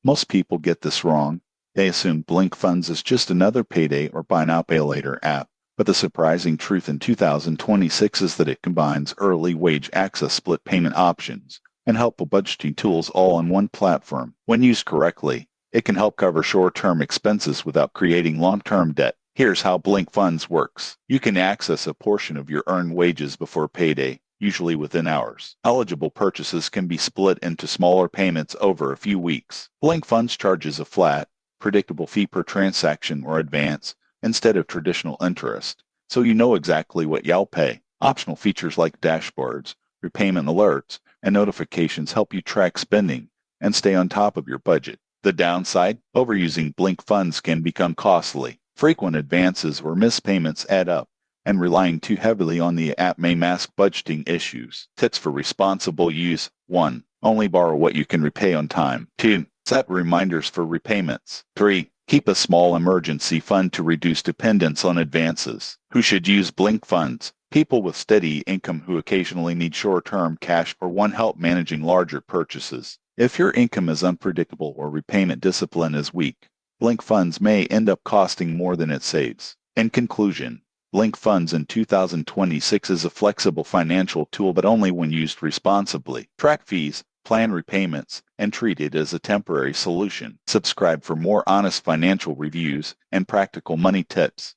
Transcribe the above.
Most people get this wrong. They assume Blink Funds is just another payday or buy now pay later app. But the surprising truth in 2026 is that it combines early wage access split payment options and helpful budgeting tools all on one platform. When used correctly, it can help cover short-term expenses without creating long-term debt. Here's how Blink Funds works. You can access a portion of your earned wages before payday, usually within hours. Eligible purchases can be split into smaller payments over a few weeks. Blink Funds charges a flat, predictable fee per transaction or advance instead of traditional interest, so you know exactly what you'll pay. Optional features like dashboards, repayment alerts, and notifications help you track spending and stay on top of your budget. The downside, overusing Blink Funds can become costly. Frequent advances or missed payments add up, and relying too heavily on the app may mask budgeting issues. Tips for responsible use: 1. Only borrow what you can repay on time. 2. Set reminders for repayments. 3. Keep a small emergency fund to reduce dependence on advances. Who should use Blink Funds? People with steady income who occasionally need short-term cash or want help managing larger purchases. If your income is unpredictable or repayment discipline is weak, Blink Funds may end up costing more than it saves. In conclusion, Blink Funds in 2026 is a flexible financial tool, but only when used responsibly. Track fees, plan repayments, and treat it as a temporary solution. Subscribe for more honest financial reviews and practical money tips.